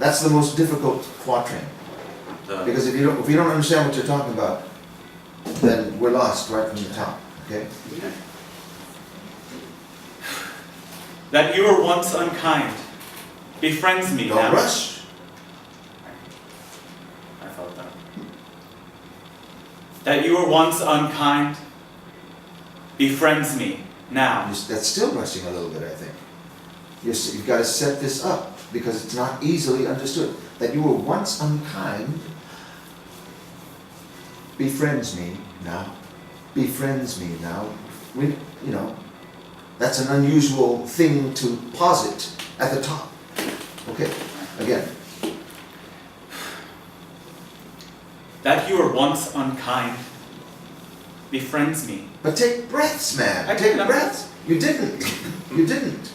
That's the most difficult quatrain. Because if you don't understand what you're talking about, then we're lost right from the top. Okay? That you were once unkind befriends me now. Don't rush. I felt that. That you were once unkind befriends me now. That's still rushing a little bit, I think. You've got to set this up because it's not easily understood. That you were once unkind befriends me now. Befriends me now. That's an unusual thing to posit at the top. Okay, again. That you were once unkind befriends me. But take breaths, man. I take did breaths. You didn't. You didn't.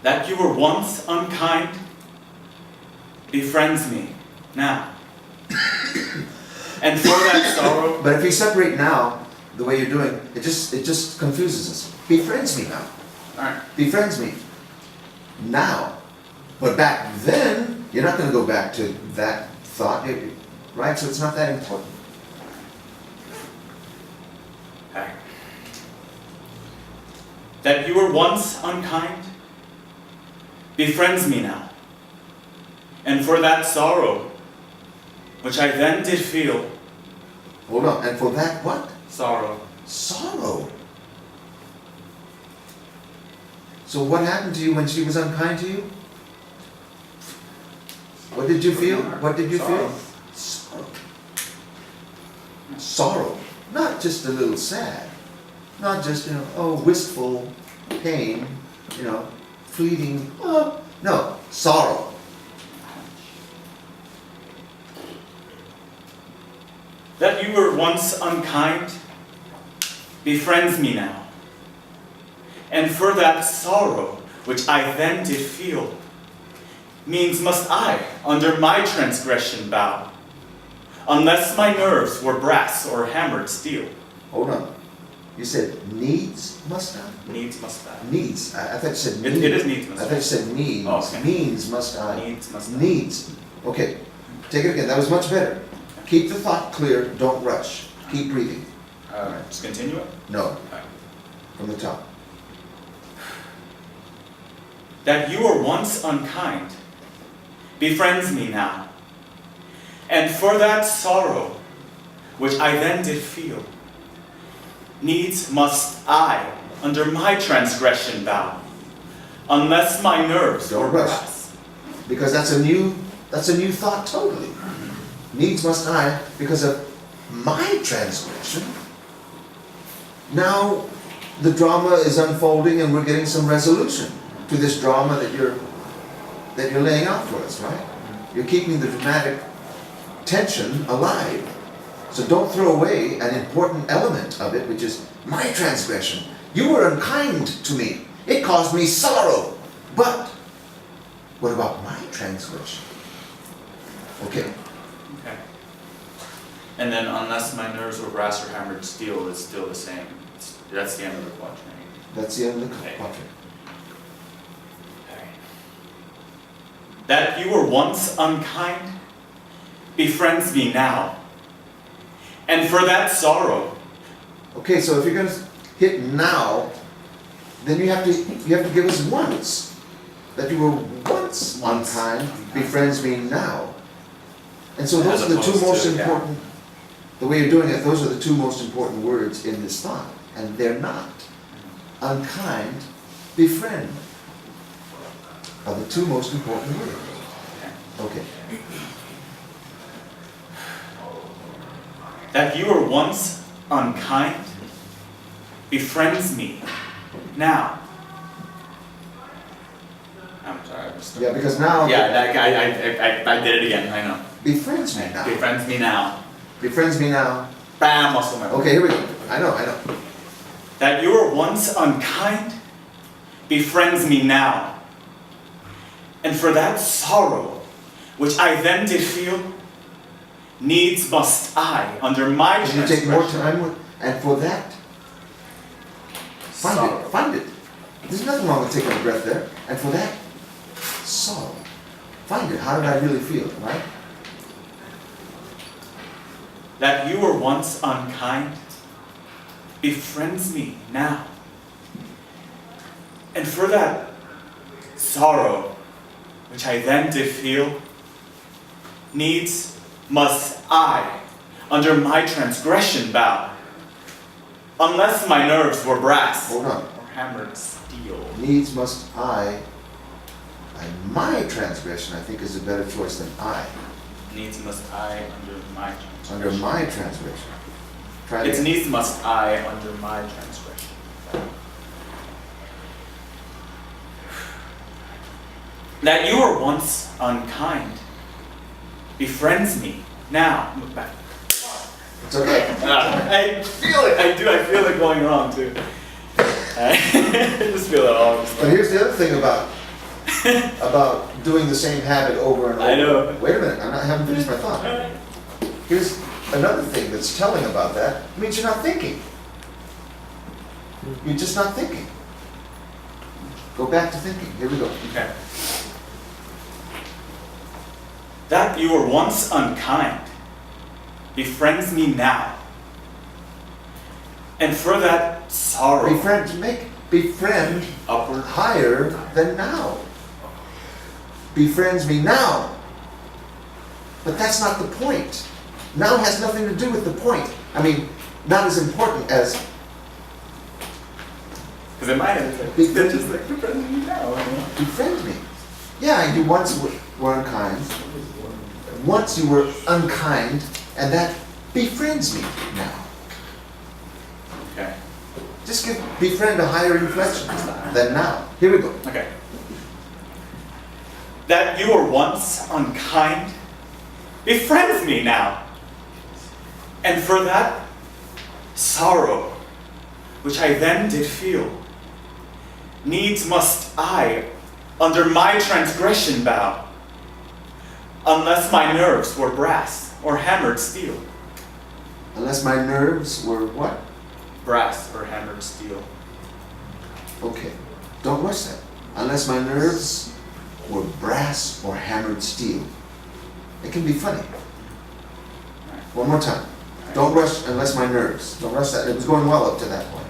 That you were once unkind befriends me now. And for that sorrow. But if you separate now, the way you're doing, it just confuses us. Befriends me now. Alright. Befriends me now. But back then, you're not going to go back to that thought, right? So it's not that important. Okay. That you were once unkind befriends me now. And for that sorrow, which I then did feel. Hold on, and for that what? Sorrow. Sorrow. So what happened to you when she was unkind to you? What did you feel? What did you feel? Sorrow. Sorrow. Not just a little sad. Not just, wistful pain, fleeting. Oh, no, sorrow. That you were once unkind befriends me now. And for that sorrow, which I then did feel, means must I, under my transgression, bow, unless my nerves were brass or hammered steel. Hold on. You said needs must I? Needs must I. Needs. I thought you said needs. It is needs must I. I thought you said needs. Oh, okay. Means must I. Needs must I. Needs. Okay. Take it again. That was much better. Keep the thought clear. Don't rush. Keep breathing. Just continue it? No. From the top. That you were once unkind befriends me now. And for that sorrow, which I then did feel, needs must I, under my transgression, bow, unless my nerves Don't were rush. brass. Because that's a new thought totally. Needs must I, because of my transgression. Now the drama is unfolding and we're getting some resolution to this drama that you're laying out for us, right? You're keeping the dramatic tension alive. So don't throw away an important element of it, which is my transgression. You were unkind to me. It caused me sorrow. But what about my transgression? Okay. Okay. And then, unless my nerves were brass or hammered steel, is still the same. That's the end of the quatrain. That's the end of the Okay. quatrain. Okay. That you were once unkind befriends me now. And for that sorrow. Okay, so if you're going to hit now, then you have to give us once. That you were once unkind befriends me now. And so those are the two most important, the way you're doing it, those are the two most important words in this thought. And they're not. Unkind, befriend are the two most important words. Okay. That you were once unkind befriends me now. I'm sorry. Yeah, because now... Yeah, I did it again, I know. Befriends me now. Befriends me now. Befriends me now. Bam, muscle memory. Okay, here we go. I know. That you were once unkind befriends me now. And for that sorrow, which I then did feel, needs must I, under my Can you transgression. take more time with, and for that, find it. There's nothing wrong with taking a breath there. And for that, sorrow. Find it. How did I really feel, right? That you were once unkind befriends me now. And for that sorrow which I then did feel, needs must I under my transgression bow, unless my nerves were brass Hold on. or hammered steel. Needs must I, and my transgression, I think, is a better choice than I. Needs must I under my transgression. Under my transgression. Try It's to. needs must I under my transgression. That you were once unkind befriends me now. Look back. It's okay. I feel it. I feel it going wrong too. I just feel it all. But here's the other thing about doing the same habit over and over. I know. Wait a minute, I haven't finished my thought. Here's another thing that's telling about that. It means you're not thinking. You're just not thinking. Go back to thinking. Here we go. Okay. That you were once unkind befriends me now. And for that sorrow Befriend upward. higher than now. Befriends me now. But that's not the point. Now has nothing to do with the point. I mean, not as important as Because in my head it's like, they're just like befriending me now. befriend me. Yeah, you once were unkind. Once you were unkind, and that befriends me now. Okay. Just give befriend a higher inflection than now. Here we go. Okay. That you were once unkind befriends me now. And for that sorrow which I then did feel, needs must I under my transgression bow, unless my nerves were brass or hammered steel. Unless my nerves were what? Brass or hammered steel. Okay. Don't rush that. Unless my nerves were brass or hammered steel. It can be funny. One more time. Don't rush unless my nerves. Don't rush that. It was going well up to that point.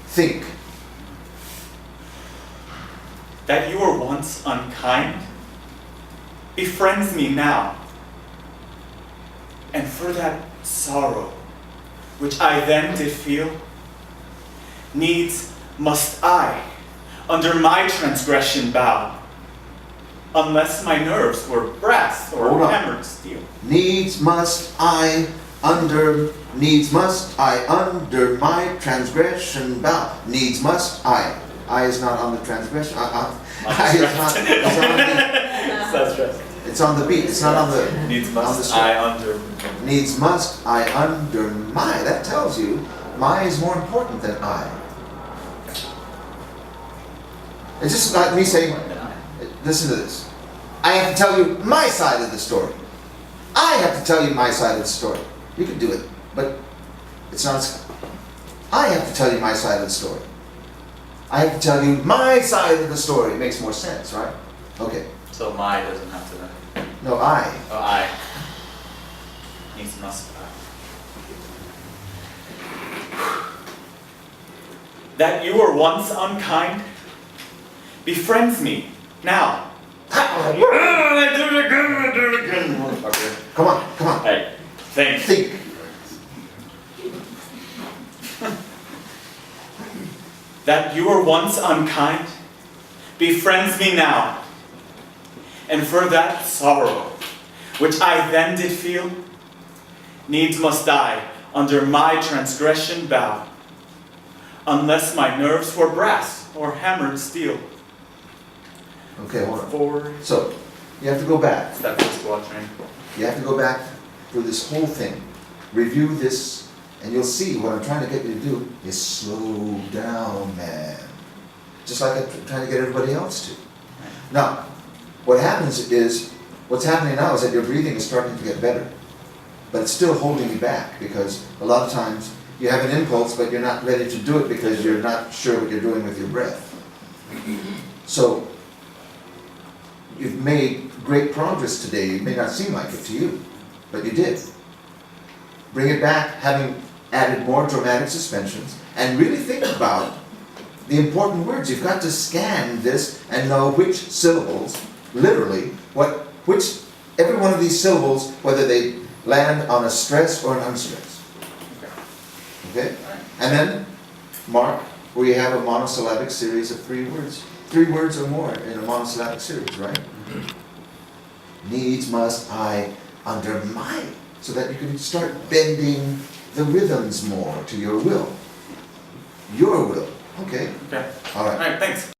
Think. That you were once unkind befriends me now. And for that sorrow which I then did feel, needs must I under my transgression bow, unless my nerves were brass or Hold on. hammered steel. Needs must I under my transgression bow. Needs must I. I is not on the transgression. I is not. So stressed. It's on the beat. It's not on the. Needs on the must string. I under. Needs must I under my. That tells you my is more important than I. It's just like me saying, listen to this. I have to tell you my side of the story. I have to tell you my side of the story. You can do it, but it's not. I have to tell you my side of the story. I have to tell you my side of the story. It makes more sense, right? Okay. So my doesn't have to. No, I. Oh, I. Needs must I. That you were once unkind befriends me now. I do it again, motherfucker. Come on, come on. Hey, think. Think. That you were once unkind befriends me now. And for that sorrow which I then did feel, needs must I under my transgression bow, unless my nerves were brass or hammered steel. Okay, hold on. Forward. So, you have to go back. It's that first quatrain. You have to go back through this whole thing. Review this, and you'll see what I'm trying to get you to do is slow down, man. Just like I'm trying to get everybody else to. Now, what happens is, what's happening now is that your breathing is starting to get better. But it's still holding you back because a lot of times you have an impulse, but you're not ready to do it because you're not sure what you're doing with your breath. So, you've made great progress today. It may not seem like it to you, but you did. Bring it back, having added more dramatic suspensions, and really think about the important words. You've got to scan this and know which syllables, literally, every one of these syllables, whether they land on a stress or an unstress. Okay? And then mark where you have a monosyllabic series of 3 words. 3 words or more in a monosyllabic series, right? Needs must I under my, so that you can start bending the rhythms more to your will. Your will. Okay? Okay. All right. All right, thanks.